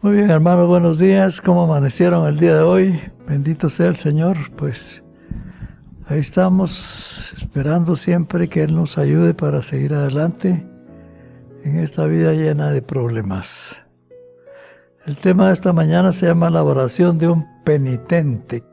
Muy bien, hermanos, buenos días. ¿Cómo amanecieron el día de hoy? Bendito sea el Señor. Pues ahí estamos, esperando siempre que Él nos ayude para seguir adelante en esta vida llena de problemas. El tema de esta mañana se llama la oración de un penitente.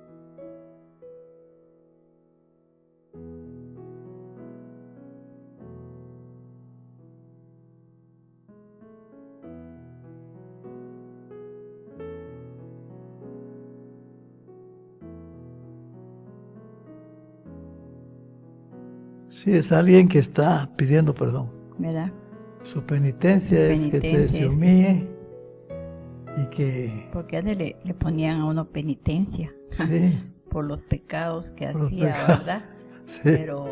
Sí, es alguien que está pidiendo perdón. ¿Verdad? Su penitencia es que se humille y que... Porque antes le ponían a uno penitencia Sí, por los pecados que por los hacía, pecados. ¿verdad? Sí, Pero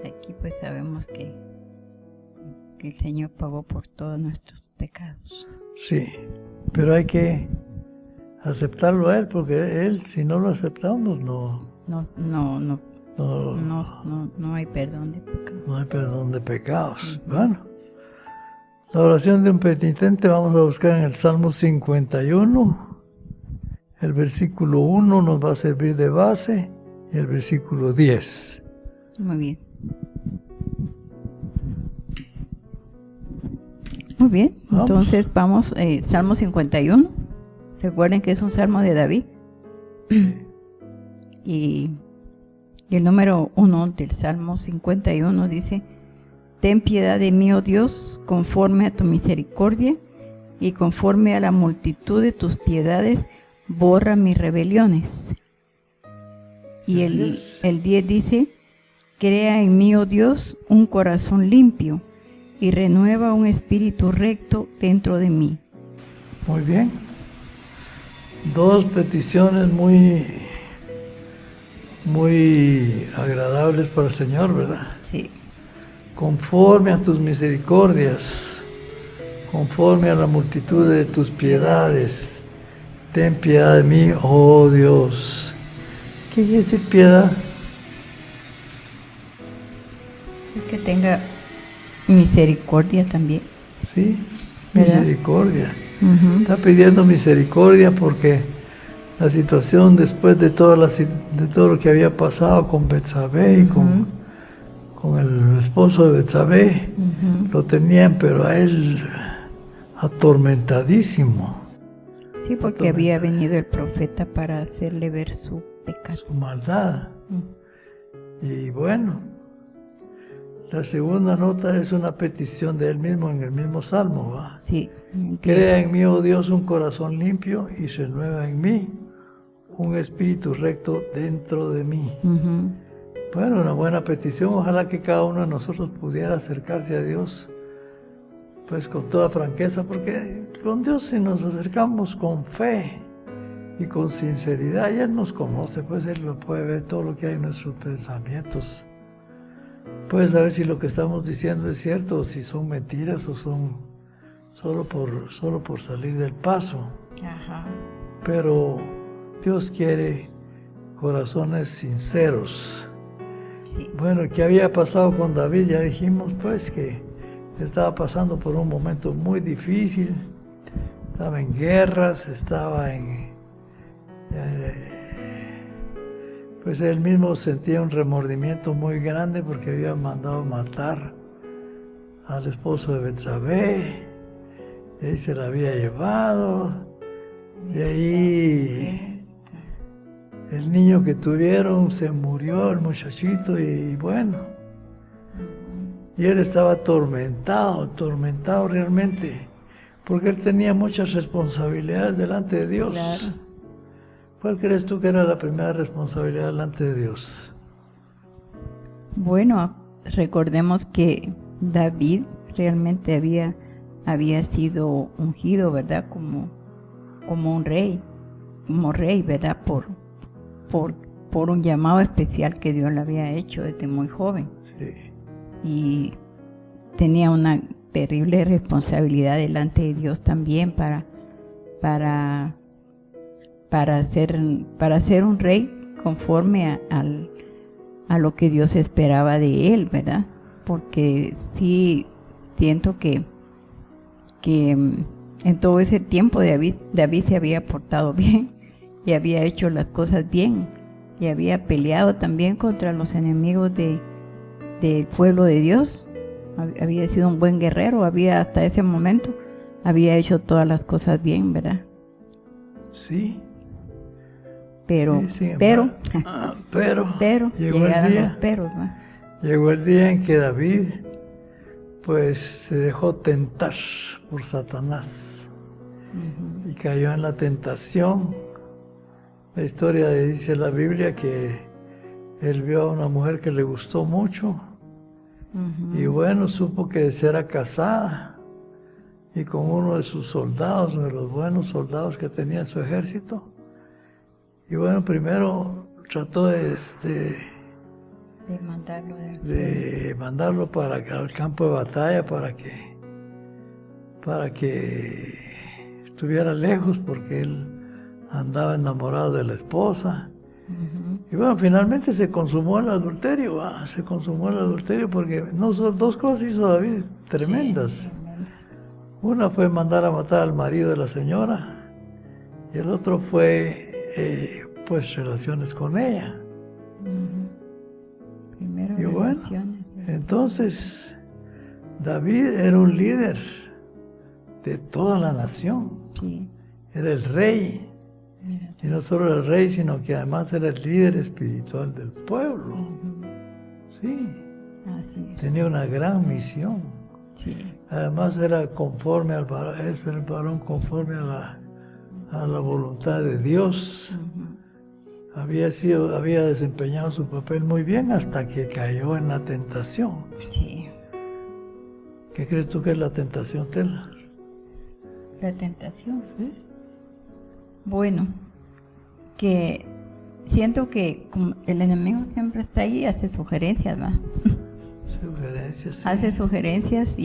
aquí pues sabemos que el Señor pagó por todos nuestros pecados. sí, pero hay que aceptarlo a Él, porque Él, si no lo aceptamos, No hay perdón de pecados. no hay perdón de pecados. Bueno, la oración de un penitente vamos a buscar en el Salmo 51. El versículo 1 nos va a servir de base y el versículo 10. Muy bien. Muy bien, Vamos. entonces vamos, Salmo 51. Recuerden que es un salmo de David. Y el número 1 del Salmo 51 dice: Ten piedad de mí, oh Dios, conforme a tu misericordia, y conforme a la multitud de tus piedades, borra mis rebeliones. Y el 10 dice: Crea en mí, oh Dios, un corazón limpio, y renueva un espíritu recto dentro de mí. Muy bien. Dos peticiones muy agradables para el Señor, ¿verdad? Sí, Conforme a tus misericordias, conforme a la multitud de tus piedades, ten piedad de mí, oh Dios. ¿Qué quiere decir piedad? es que tenga misericordia también. Sí, ¿Verdad? misericordia. Ujú. Está pidiendo misericordia porque la situación después de todo lo que había pasado con Betsabé y con el esposo de Betsabé, lo tenían, pero a él atormentadísimo, Sí, porque había venido el profeta para hacerle ver su pecado. su maldad. Y bueno, la segunda nota es una petición de él mismo en el mismo salmo, ¿va? Sí. Crea en mí, oh Dios, un corazón limpio y renueva en mí un espíritu recto dentro de mí. Ujú. Bueno, una buena petición. Ojalá que cada uno de nosotros pudiera acercarse a Dios, pues con toda franqueza, porque con Dios si nos acercamos con fe y con sinceridad, y Él nos conoce, pues Él lo puede ver todo lo que hay en nuestros pensamientos. Puede saber si lo que estamos diciendo es cierto, o si son mentiras, o son solo por salir del paso. Ajá. Pero Dios quiere corazones sinceros. Sí. Bueno, ¿qué había pasado con David? Ya dijimos pues que estaba pasando por un momento muy difícil, estaba en guerras, estaba en... pues él mismo sentía un remordimiento muy grande porque había mandado matar al esposo de Betsabé, y ahí se la había llevado, y ahí el niño que tuvieron se murió, el muchachito, y bueno, y él estaba atormentado realmente, porque él tenía muchas responsabilidades delante de Dios. Claro. ¿Cuál crees tú que era la primera responsabilidad delante de Dios? Bueno, recordemos que David realmente había sido ungido, ¿verdad? Como un rey, ¿verdad? Por un llamado especial que Dios le había hecho desde muy joven. Sí. Y tenía una terrible responsabilidad delante de Dios también para ser un rey conforme a lo que Dios esperaba de él, ¿verdad? Porque sí siento que En todo ese tiempo David se había portado bien y había hecho las cosas bien y había peleado también contra los enemigos del pueblo de Dios. Había sido un buen guerrero, hasta ese momento había hecho todas las cosas bien, ¿verdad? Sí. Pero llegó llegaron el día, los peros, ¿no? Llegó el día en que David pues se dejó tentar por Satanás y cayó en la tentación. La historia dice la Biblia que él vio a una mujer que le gustó mucho y bueno, supo que era casada y con uno de sus soldados, uno de los buenos soldados que tenía en su ejército. Y bueno, primero trató de mandarlo al campo de batalla para que estuviera lejos, porque él andaba enamorado de la esposa. Y bueno, finalmente se consumó el adulterio, porque dos cosas hizo David tremendas. Sí. Una fue mandar a matar al marido de la señora y el otro fue pues relaciones con ella. Primero y bueno, relaciones. entonces David era un líder de toda la nación. Sí. Era el rey. Y no solo el rey, sino que además era el líder espiritual del pueblo. Sí. Así es. Tenía una gran misión. Sí. Además era conforme al varón, el varón conforme a la voluntad de Dios. Había desempeñado su papel muy bien hasta que cayó en la tentación. Sí. ¿Qué crees tú que es la tentación, Tela? La tentación. Sí. Bueno, que siento que como el enemigo siempre está ahí, hace sugerencias, ¿va? Sugerencias, sí. Hace sugerencias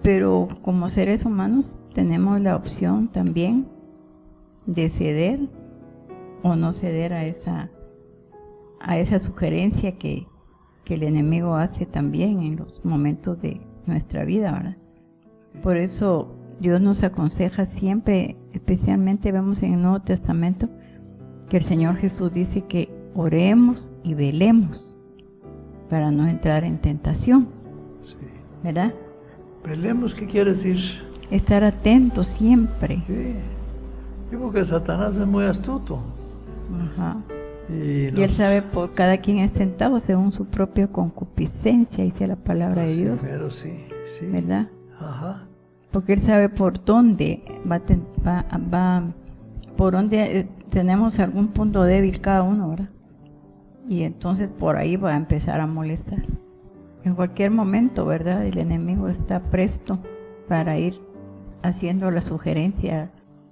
pero como seres humanos tenemos la opción también de ceder o no ceder a esa sugerencia que el enemigo hace también en los momentos de nuestra vida, ¿verdad? Por eso Dios nos aconseja siempre, especialmente vemos en el Nuevo Testamento, que el Señor Jesús dice que oremos y velemos para no entrar en tentación, Sí. ¿verdad? Velemos, ¿qué quiere decir? Estar atentos siempre. Sí. Sí, porque Satanás es muy astuto. Ajá. Y Y él sabe por cada quien es tentado según su propia concupiscencia, dice la palabra de Dios, Pero sí, ¿verdad? Ajá. Porque él sabe por dónde por dónde tenemos algún punto débil cada uno, ¿verdad? Y entonces por ahí va a empezar a molestar. En cualquier momento, ¿verdad? El enemigo está presto para ir haciendo la sugerencia,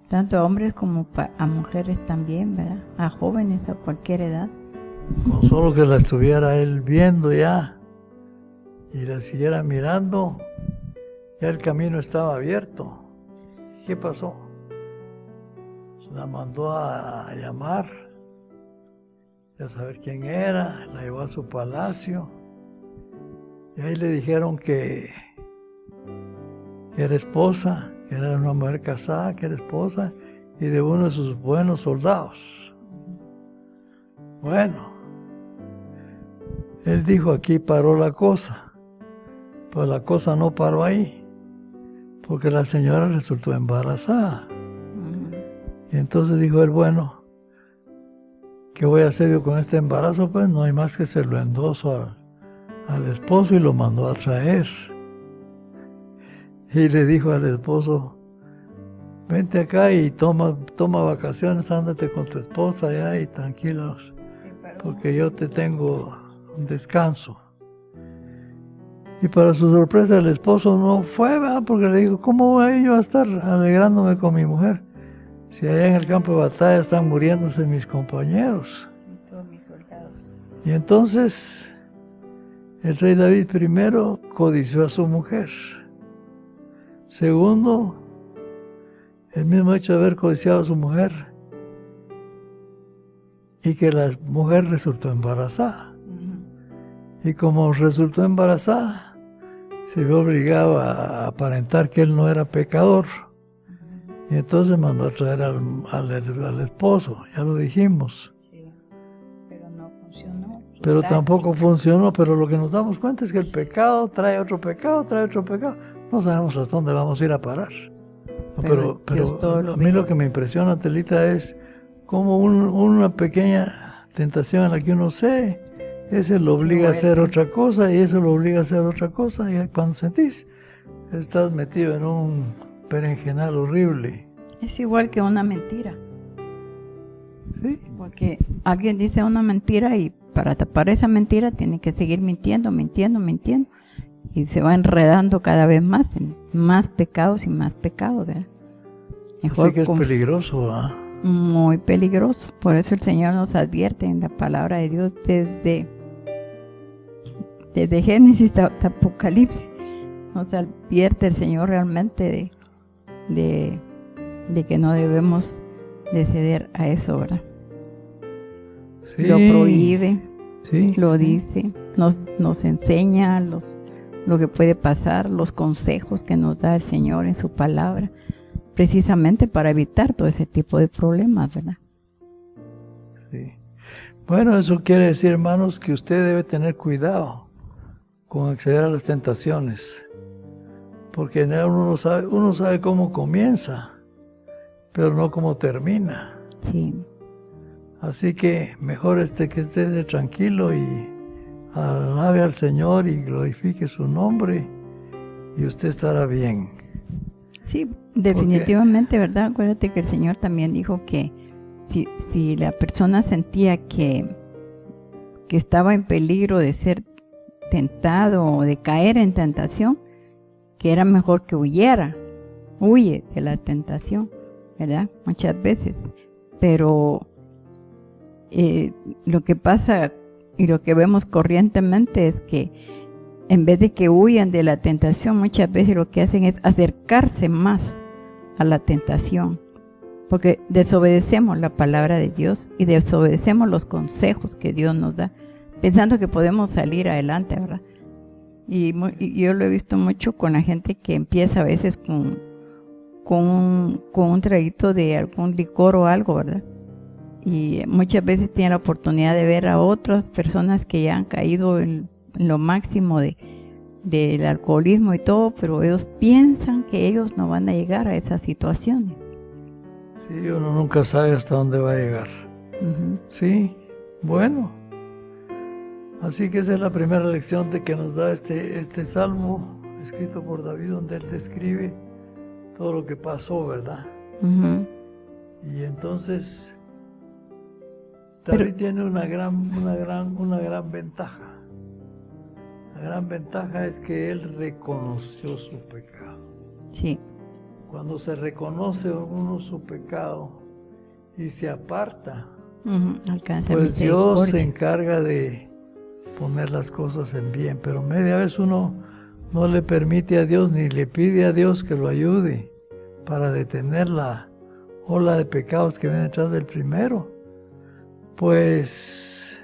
tanto a hombres como a mujeres también, ¿verdad? A jóvenes, a cualquier edad. Con solo que la estuviera él viendo ya y la siguiera mirando, ya el camino estaba abierto. ¿Qué pasó? La mandó a llamar, a saber quién era, la llevó a su palacio y ahí le dijeron que era esposa, que era una mujer casada, que era esposa y de uno de sus buenos soldados. Bueno, él dijo, aquí paró la cosa, pues la cosa no paró ahí, porque la señora resultó embarazada. Y entonces dijo él, bueno, ¿qué voy a hacer yo con este embarazo? Pues no hay más que se lo endoso al esposo y lo mandó a traer. Y le dijo al esposo, vente acá y toma vacaciones, ándate con tu esposa allá y tranquilos, porque yo te tengo un descanso. Y para su sorpresa el esposo no fue, ¿verdad? Porque le dijo, ¿cómo voy yo a estar alegrándome con mi mujer? Si allá en el campo de batalla están muriéndose mis compañeros. Y todos mis soldados. Y entonces el rey David primero codició a su mujer. Segundo, el mismo hecho de haber codiciado a su mujer y que la mujer resultó embarazada. Y como resultó embarazada, se vio obligado a aparentar que él no era pecador. Y entonces mandó a traer al esposo, ya lo dijimos. Sí, pero no funcionó. Pero tampoco funcionó, pero lo que nos damos cuenta es que el pecado trae otro pecado, trae otro pecado. No sabemos hasta dónde vamos a ir a parar. Pero a mí lo que me impresiona, Telita, es como una pequeña tentación en la que uno se, ese lo obliga a hacer otra cosa y eso lo obliga a hacer otra cosa. Y cuando sentís, estás metido en un berenjenal horrible. Es igual que una mentira. ¿Sí? Porque alguien dice una mentira y para tapar esa mentira tiene que seguir mintiendo. Y se va enredando cada vez más en más pecados y más pecados, ¿verdad? Mejor así que es peligroso, ¿ah? Muy peligroso. Por eso el Señor nos advierte en la palabra de Dios desde Génesis hasta Apocalipsis. Nos advierte el Señor realmente de que no debemos de ceder a eso, ¿verdad? Sí, lo prohíbe, sí, lo dice, nos enseña lo que puede pasar, los consejos que nos da el Señor en su palabra, precisamente para evitar todo ese tipo de problemas, ¿verdad? Sí. Bueno, eso quiere decir, hermanos, que usted debe tener cuidado con acceder a las tentaciones, porque uno sabe cómo comienza, pero no cómo termina. Sí. Así que mejor que esté tranquilo y alabe al Señor y glorifique su nombre y usted estará bien. Sí, definitivamente, ¿verdad? Acuérdate que el Señor también dijo que si la persona sentía que estaba en peligro de ser tentado o de caer en tentación, que era mejor que huye de la tentación, ¿verdad? Muchas veces. Pero lo que pasa y lo que vemos corrientemente es que en vez de que huyan de la tentación, muchas veces lo que hacen es acercarse más a la tentación, porque desobedecemos la palabra de Dios y desobedecemos los consejos que Dios nos da, pensando que podemos salir adelante, ¿verdad? Y yo lo he visto mucho con la gente que empieza a veces con un traguito de algún licor o algo, ¿verdad? Y muchas veces tiene la oportunidad de ver a otras personas que ya han caído en lo máximo del alcoholismo y todo, pero ellos piensan que ellos no van a llegar a esas situaciones. Sí, uno nunca sabe hasta dónde va a llegar. Sí, bueno. Así que esa es la primera lección de que nos da este salmo escrito por David, donde él describe todo lo que pasó, ¿verdad? Y entonces David tiene una gran ventaja. La gran ventaja es que él reconoció su pecado. Sí. Cuando se reconoce uno su pecado y se aparta, pues Dios se encarga de poner las cosas en bien. Pero media vez uno no le permite a Dios ni le pide a Dios que lo ayude para detener la ola de pecados que viene detrás del primero. Pues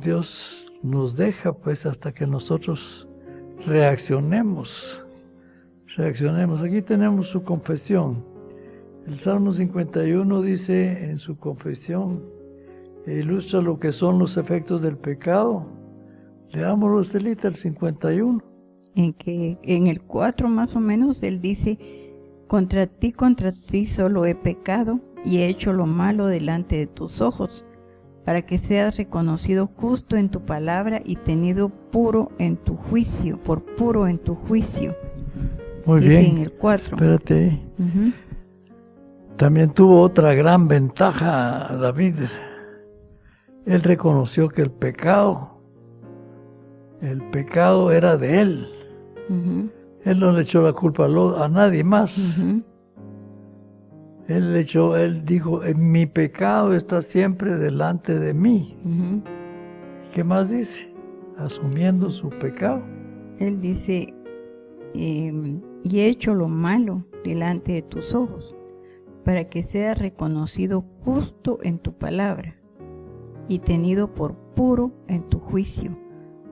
Dios nos deja pues hasta que nosotros reaccionemos. Aquí tenemos su confesión. El Salmo 51 dice en su confesión, ilustra lo que son los efectos del pecado. Leámoslo, Estelita, el 51. En el 4 más o menos, él dice, contra ti solo he pecado y he hecho lo malo delante de tus ojos, para que seas reconocido justo en tu palabra y tenido puro en tu juicio, por puro en tu juicio. Muy dice bien. En el 4. Espérate. También tuvo otra gran ventaja David. Él reconoció que el pecado era de él. Él no le echó la culpa a nadie más. Él dijo, mi pecado está siempre delante de mí. ¿Qué más dice? Asumiendo su pecado. Él dice, y he hecho lo malo delante de tus ojos, para que sea reconocido justo en tu palabra y tenido por puro en tu juicio,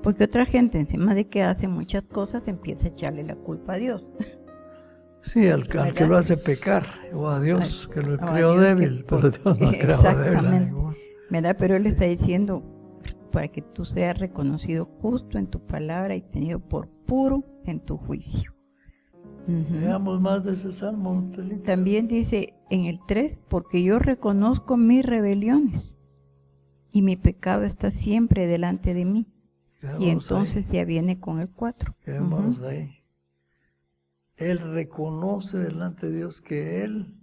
Porque otra gente, encima de que hace muchas cosas, empieza a echarle la culpa a Dios. Sí, al que lo hace pecar, o a Dios, que lo creó débil, pero Dios no creó débil a ninguno. ¿Verdad? Pero Él está diciendo, para que tú seas reconocido justo en tu palabra y tenido por puro en tu juicio. Veamos más de ese salmo. También dice en el 3, porque yo reconozco mis rebeliones y mi pecado está siempre delante de mí. Y entonces ya viene con el 4. Quedémonos ahí. Él reconoce delante de Dios que Él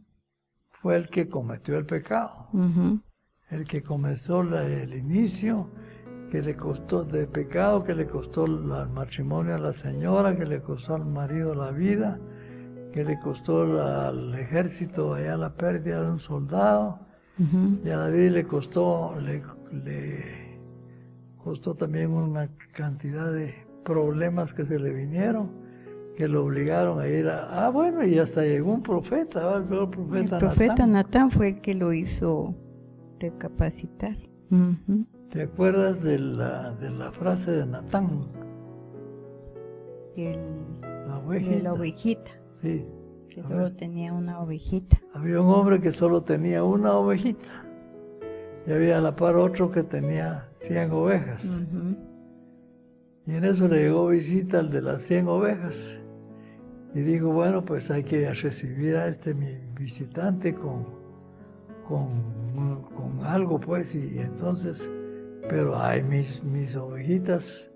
fue el que cometió el pecado. El que comenzó el inicio, que le costó de pecado, que le costó el matrimonio a la señora, que le costó al marido la vida, que le costó al ejército allá la pérdida de un soldado, y a David le costó también una cantidad de problemas que se le vinieron, que lo obligaron a ir bueno, y hasta llegó un profeta, el profeta Natán fue el que lo hizo recapacitar. ¿Te acuerdas de la frase de Natán? La ovejita. Sí. Que solo tenía una ovejita. Había un hombre que solo tenía una ovejita. Y había a la par otro que tenía 100 ovejas. Y en eso le llegó visita al de las 100 ovejas. Y dijo, bueno, pues hay que recibir a mi visitante con algo, pues. Y entonces, pero mis ovejitas,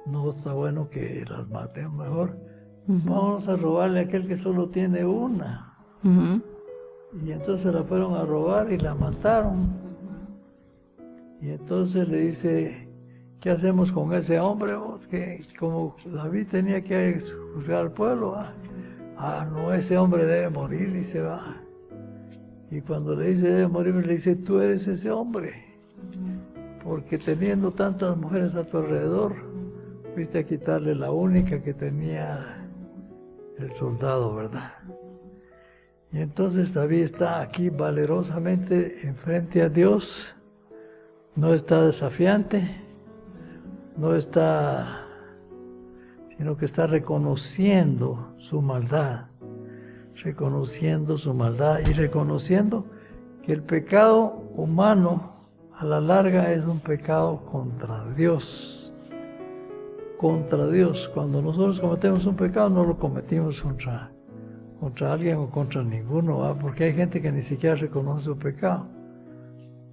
no está bueno que las maten, mejor vamos a robarle a aquel que solo tiene una. Y entonces la fueron a robar y la mataron. Y entonces le dice, ¿qué hacemos con ese hombre? Que como David tenía que juzgar al pueblo, no, ese hombre debe morir, y se va. Y cuando le dice debe morir, le dice, tú eres ese hombre, porque teniendo tantas mujeres a tu alrededor, fuiste a quitarle la única que tenía el soldado, ¿verdad? Y entonces David está aquí valerosamente enfrente a Dios, no está desafiante, sino que está reconociendo su maldad y reconociendo que el pecado humano a la larga es un pecado contra Dios. Cuando nosotros cometemos un pecado no lo cometimos contra alguien o contra ninguno, porque hay gente que ni siquiera reconoce su pecado,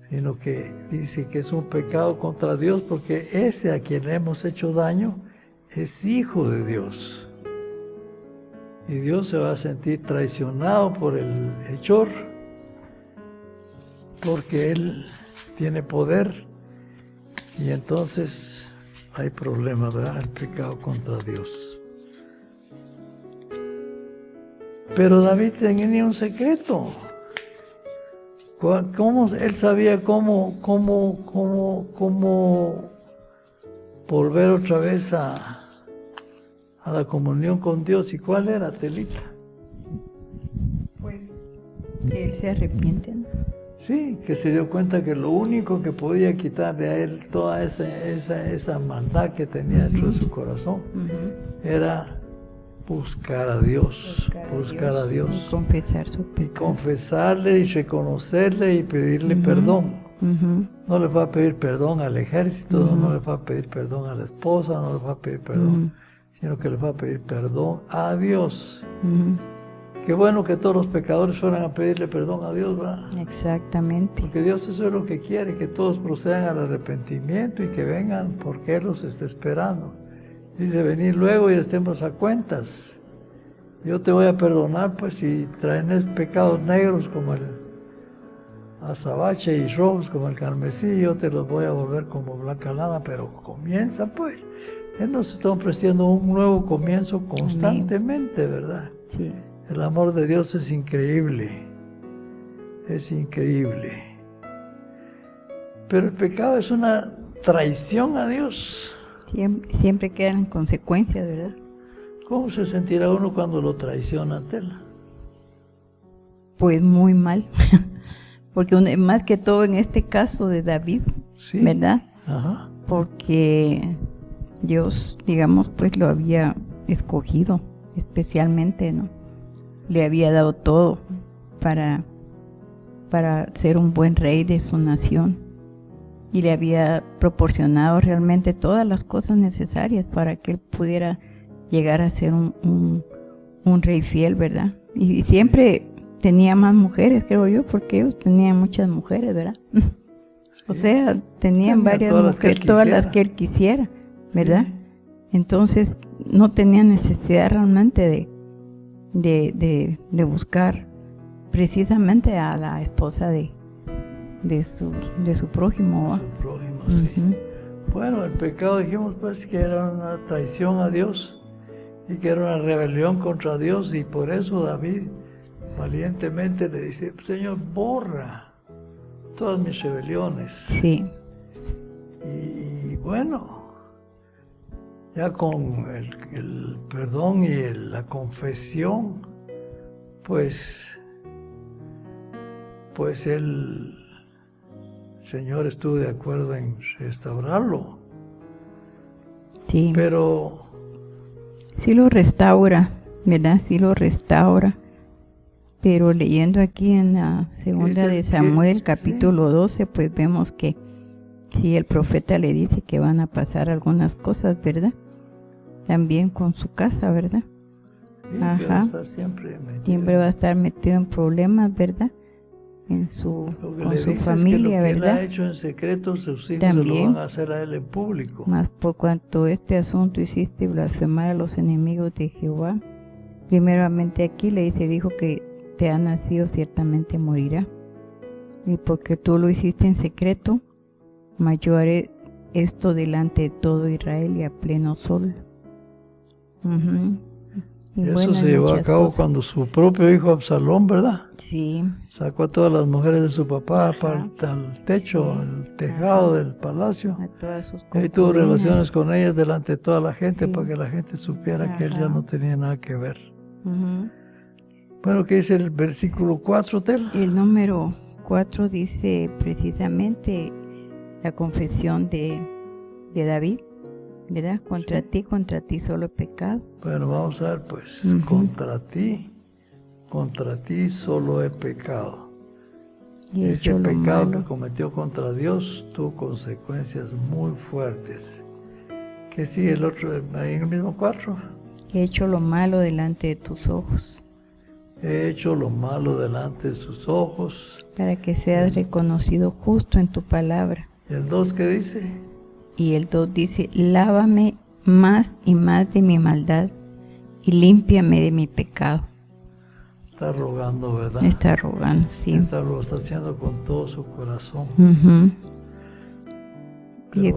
sino que dice que es un pecado contra Dios porque ese a quien le hemos hecho daño es hijo de Dios. Y Dios se va a sentir traicionado por el hechor, porque Él tiene poder, y entonces hay problema, ¿verdad? El pecado contra Dios. Pero David tenía un secreto. Él sabía cómo volver otra vez a la comunión con Dios? ¿Y cuál era, Telita? Pues que él se arrepiente, ¿no? Sí, que se dio cuenta que lo único que podía quitarle a él toda esa maldad que tenía dentro de su corazón era buscar a Dios, y confesar su pecado. Y confesarle y reconocerle y pedirle perdón. No le va a pedir perdón al ejército, no le va a pedir perdón a la esposa, no le va a pedir perdón, sino que le va a pedir perdón a Dios. Qué bueno que todos los pecadores fueran a pedirle perdón a Dios, ¿verdad? Exactamente. Porque Dios eso es lo que quiere, que todos procedan al arrepentimiento y que vengan porque Él los está esperando. Dice, venid luego y estemos a cuentas. Yo te voy a perdonar, pues, si traen pecados negros como el azabache y rojos como el carmesí, yo te los voy a volver como blanca lana, pero comienza, pues. Él nos está ofreciendo un nuevo comienzo constantemente, ¿verdad? Sí. El amor de Dios es increíble, es increíble. Pero el pecado es una traición a Dios. Siempre quedan consecuencias, ¿verdad? ¿Cómo se sentirá uno cuando lo traiciona, Tela? Pues muy mal, porque más que todo en este caso de David, sí, ¿verdad? Ajá. Porque Dios, digamos, pues lo había escogido especialmente, ¿no? Le había dado todo para ser un buen rey de su nación y le había proporcionado realmente todas las cosas necesarias para que él pudiera llegar a ser un rey fiel, ¿verdad? Y siempre tenía más mujeres, creo yo, porque ellos tenían muchas mujeres, ¿verdad? Sí. O sea, tenían varias mujeres, todas las que él quisiera, ¿verdad? Sí. Entonces no tenía necesidad realmente de buscar precisamente a la esposa de su prójimo. Su prójimo, sí. Bueno, el pecado dijimos pues que era una traición a Dios y que era una rebelión contra Dios, y por eso David valientemente le dice: Señor, borra todas mis rebeliones. Sí. Y bueno, ya con el perdón y la confesión, pues el Señor estuvo de acuerdo en restaurarlo. Sí. Pero sí lo restaura, ¿verdad? Sí lo restaura. Pero leyendo aquí en la segunda de Samuel, capítulo 12, pues vemos que sí, el profeta le dice que van a pasar algunas cosas, ¿verdad? También con su casa, ¿verdad? Sí, ajá. Va a estar siempre va a estar metido en problemas, ¿verdad? Con su familia, ¿verdad? Lo que él ha hecho en secreto, sus hijos también se lo van a hacer a él en público. Mas por cuanto este asunto hiciste blasfemar a los enemigos de Jehová, primeramente aquí le dice, dijo que te ha nacido, ciertamente morirá. Y porque tú lo hiciste en secreto, mas yo haré esto delante de todo Israel y a pleno sol. Y eso se llevó a cabo cuando su propio hijo Absalón, ¿verdad? Sí. Sacó a todas las mujeres de su papá al techo, al tejado del palacio. A todas sus y tuvo relaciones con ellas delante de toda la gente, para que la gente supiera que él ya no tenía nada que ver. Bueno, ¿qué dice el versículo 4, Tel? El número 4 dice precisamente la confesión de David, ¿verdad? Contra ti solo he pecado. Bueno, vamos a ver pues, contra ti solo he pecado. Y ese pecado que cometió contra Dios tuvo consecuencias muy fuertes. ¿Qué sigue el otro, ahí en el mismo 4? He hecho lo malo delante de tus ojos. He hecho lo malo delante de tus ojos. Para que seas reconocido justo en tu palabra. ¿Y el 2 qué dice? Y el 2 dice, lávame más y más de mi maldad y límpiame de mi pecado. Está rogando, ¿verdad? Está rogando, sí. Está haciendo con todo su corazón. Y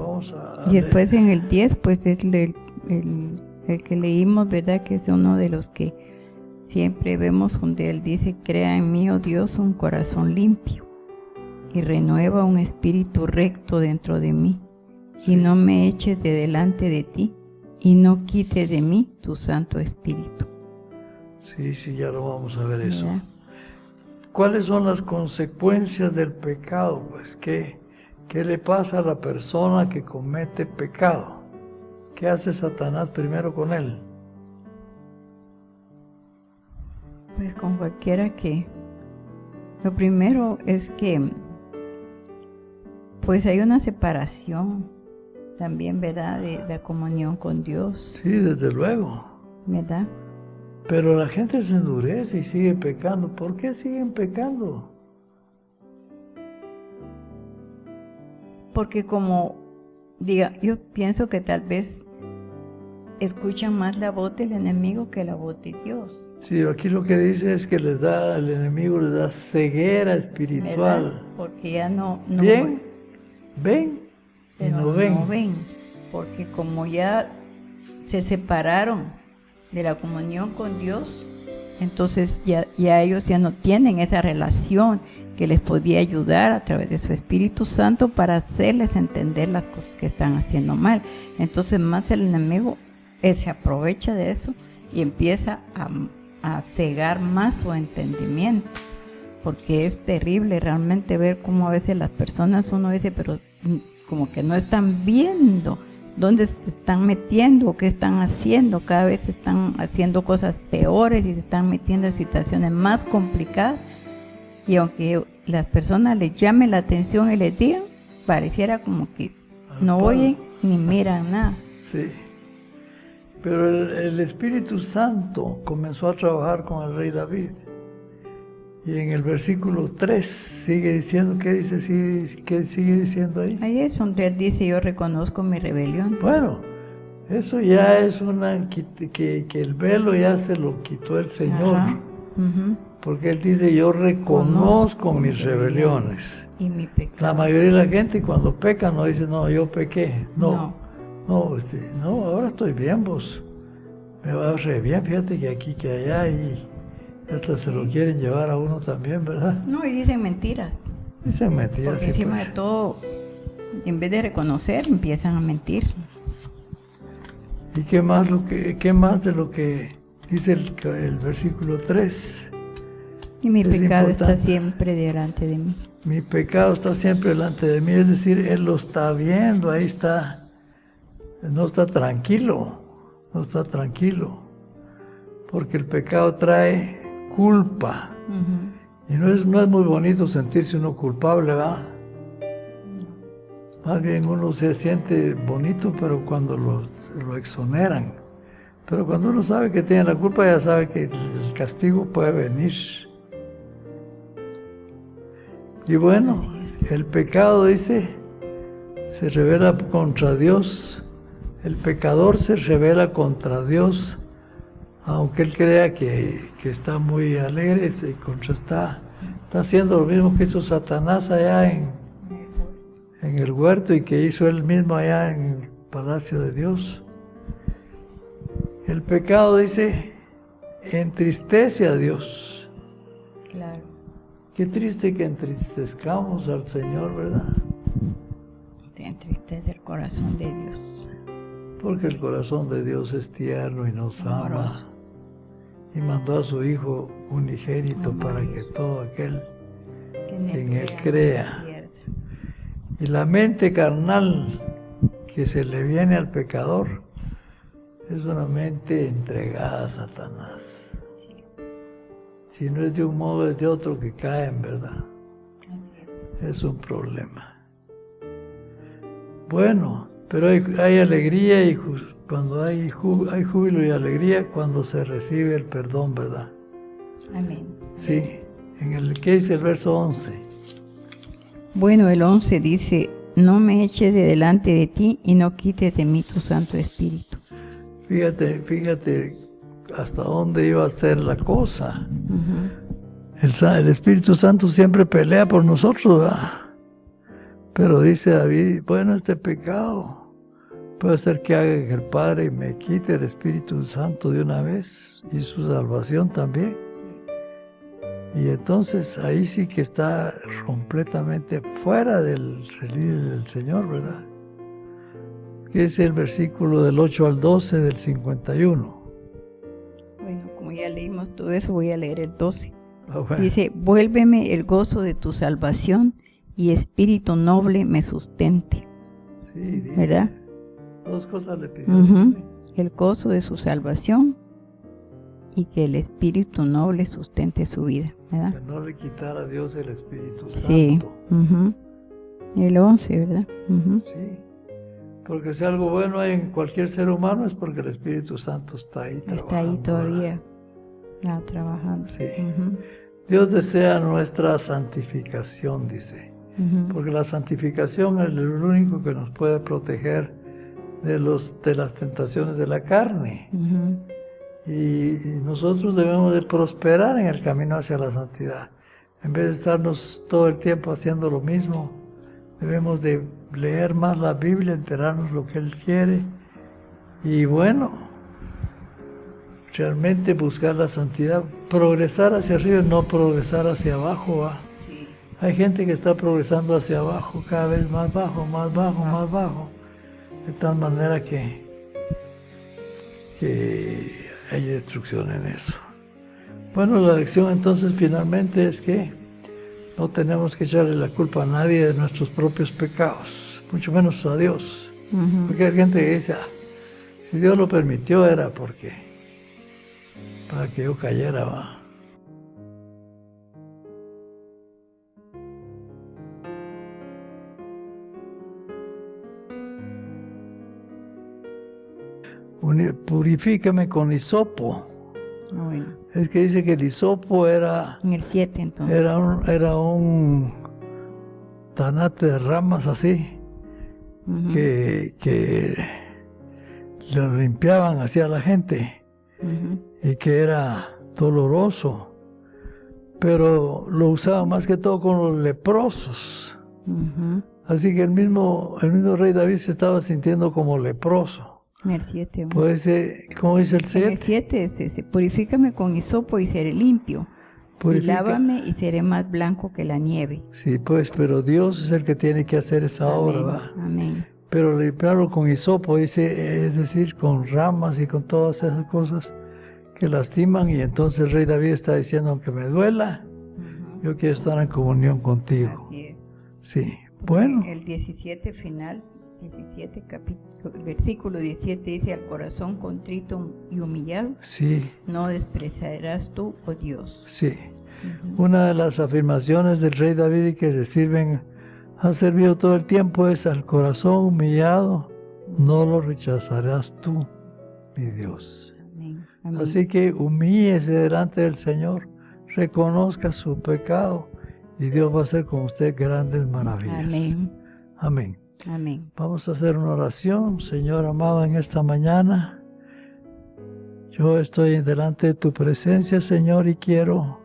después en el 10, pues es el que leímos, ¿verdad? Que es uno de los que siempre vemos, donde él dice, crea en mí, oh Dios, un corazón limpio y renueva un espíritu recto dentro de mí. Y no me eches de delante de ti, y no quites de mí tu Santo Espíritu. Sí, ya lo vamos a ver eso. ¿Verdad? ¿Cuáles son las consecuencias del pecado? Pues, ¿qué le pasa a la persona que comete pecado? ¿Qué hace Satanás primero con él? Pues con cualquiera que... Lo primero es que pues hay una separación también, ¿verdad? De la comunión con Dios. Sí, desde luego. ¿Verdad? Pero la gente se endurece y sigue pecando. ¿Por qué siguen pecando? Porque yo pienso que tal vez escuchan más la voz del enemigo que la voz de Dios. Sí, aquí lo que dice es que el enemigo les da ceguera espiritual. ¿Verdad? Porque ya no ven y no ven. No ven, porque como ya se separaron de la comunión con Dios, entonces ya ellos ya no tienen esa relación que les podía ayudar a través de su Espíritu Santo para hacerles entender las cosas que están haciendo mal. Entonces más el enemigo se aprovecha de eso y empieza a cegar más su entendimiento, porque es terrible realmente ver cómo a veces las personas, uno dice, pero como que no están viendo dónde se están metiendo, qué están haciendo. Cada vez están haciendo cosas peores y se están metiendo en situaciones más complicadas. Y aunque las personas les llamen la atención y les digan, pareciera como que no oyen ni miran nada. Sí. Pero el Espíritu Santo comenzó a trabajar con el rey David. Y en el versículo 3 sigue diciendo, ¿qué dice? ¿Qué sigue diciendo ahí? Ahí es donde él dice, yo reconozco mi rebelión. Bueno, eso ya es que el velo ya se lo quitó el Señor. Porque él dice, yo reconozco mis rebeliones. Y mi pecado. La mayoría de la gente cuando peca no dice, no, yo pequé. No, ahora estoy bien, vos. Me va re bien, fíjate que aquí, que allá, y hasta se lo quieren llevar a uno también, ¿verdad? No, y dicen mentiras. Dicen mentiras. Porque encima de todo, en vez de reconocer, empiezan a mentir. ¿Y qué más de lo que dice el versículo 3? Y mi pecado importante. está siempre delante de mí. Mi pecado está siempre delante de mí, es decir, Él lo está viendo, ahí está. No está tranquilo, porque el pecado trae culpa. Y no es muy bonito sentirse uno culpable, ¿verdad? Más bien uno se siente bonito, pero cuando lo exoneran. Pero cuando uno sabe que tiene la culpa, ya sabe que el castigo puede venir. Y bueno, el pecado, dice, se revela contra Dios. El pecador se revela contra Dios, aunque él crea que está muy alegre, está haciendo lo mismo que hizo Satanás allá en el huerto y que hizo él mismo allá en el palacio de Dios. El pecado, dice, entristece a Dios. Claro. Qué triste que entristezcamos al Señor, ¿verdad? Te entristece el corazón de Dios. Porque el corazón de Dios es tierno y nos ama. Y mandó a su Hijo unigénito para que todo aquel que en Él crea. Y la mente carnal que se le viene al pecador es una mente entregada a Satanás. Si no es de un modo, es de otro que caen, ¿verdad? Es un problema. Bueno, pero hay alegría y cuando hay júbilo y alegría cuando se recibe el perdón, ¿verdad? Amén. Sí, ¿qué dice el verso 11? Bueno, el 11 dice, no me eches de delante de ti y no quites de mí tu Santo Espíritu. Fíjate hasta dónde iba a ser la cosa. El Espíritu Santo siempre pelea por nosotros, ¿verdad? Pero dice David, bueno, este pecado puede ser que haga que el Padre me quite el Espíritu Santo de una vez y su salvación también. Y entonces ahí sí que está completamente fuera del relieve del Señor, ¿verdad? Que es el versículo del 8 al 12 del 51. Bueno, como ya leímos todo eso, voy a leer el 12. Bueno. Dice, vuélveme el gozo de tu salvación y espíritu noble me sustente. Sí, dice. ¿Verdad? Dos cosas le pidió. El gozo de su salvación y que el espíritu noble sustente su vida, ¿verdad? Que no le quitara a Dios el Espíritu Santo. Sí. El 11, ¿verdad? Sí. Porque si algo bueno hay en cualquier ser humano es porque el Espíritu Santo está ahí trabajando. Está ahí todavía, trabajando. Sí. Dios desea nuestra santificación, dice. Porque la santificación es lo único que nos puede proteger de las tentaciones de la carne. Y nosotros debemos de prosperar en el camino hacia la santidad. En vez de estarnos todo el tiempo haciendo lo mismo, debemos de leer más la Biblia, enterarnos lo que Él quiere. Y bueno, realmente buscar la santidad, progresar hacia arriba, no progresar hacia abajo. Sí. Hay gente que está progresando hacia abajo, cada vez más bajo, más bajo, más bajo. De tal manera que hay destrucción en eso. Bueno, la lección entonces finalmente es que no tenemos que echarle la culpa a nadie de nuestros propios pecados, mucho menos a Dios. Porque hay gente que dice, si Dios lo permitió era porque para que yo cayera, va. Purifícame con hisopo. Bueno. Es que dice que el hisopo era... En el 7 entonces. Era un tanate de ramas así, que le limpiaban hacia la gente y que era doloroso, pero lo usaban más que todo con los leprosos. Así que el mismo rey David se estaba sintiendo como leproso. En el 7. Pues, ¿cómo dice el 7? En el 7, purifícame con hisopo y seré limpio. Y lávame y seré más blanco que la nieve. Sí, pues, pero Dios es el que tiene que hacer esa obra, ¿va? Amén. Pero limpiarlo con hisopo, dice, es decir, con ramas y con todas esas cosas que lastiman. Y entonces el rey David está diciendo, aunque me duela, yo quiero estar en comunión contigo. Así es. Sí, bueno. El 17 final, 17 capítulo, versículo 17 dice, al corazón contrito y humillado, sí, no despreciarás tú, oh Dios. Sí. Una de las afirmaciones del rey David y que le sirven, ha servido todo el tiempo, es al corazón humillado, no lo rechazarás tú, mi Dios. Amén. Amén. Así que humíllese delante del Señor, reconozca su pecado y Dios va a hacer con usted grandes maravillas. Amén. Amén. Amén. Vamos a hacer una oración. Señor amado, en esta mañana yo estoy delante de tu presencia, Señor, y quiero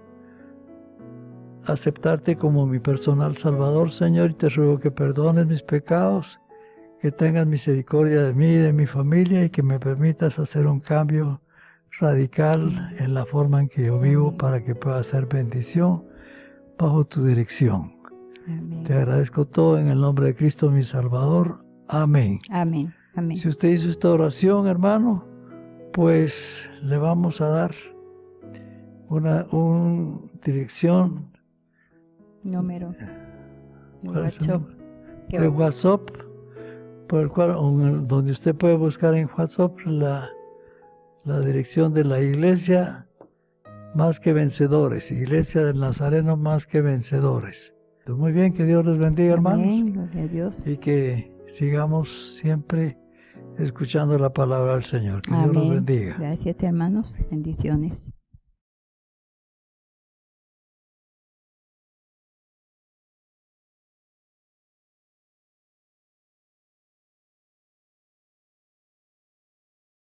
aceptarte como mi personal Salvador, Señor, y te ruego que perdones mis pecados, que tengas misericordia de mí y de mi familia y que me permitas hacer un cambio radical en la forma en que yo vivo para que pueda ser bendición bajo tu dirección. Amén. Te agradezco todo en el nombre de Cristo mi Salvador. Amén. Amén. Amén. Si usted hizo esta oración, hermano, pues le vamos a dar una dirección Número de ¿cuál es el WhatsApp. número? De WhatsApp, por el cual, donde usted puede buscar en WhatsApp la dirección de la iglesia Más que Vencedores, Iglesia del Nazareno Más que Vencedores. Muy bien, que Dios les bendiga, hermanos. Amén, gloria a Dios. Y que sigamos siempre escuchando la palabra del Señor. Que Amén. Dios los bendiga. Gracias, hermanos. Bendiciones.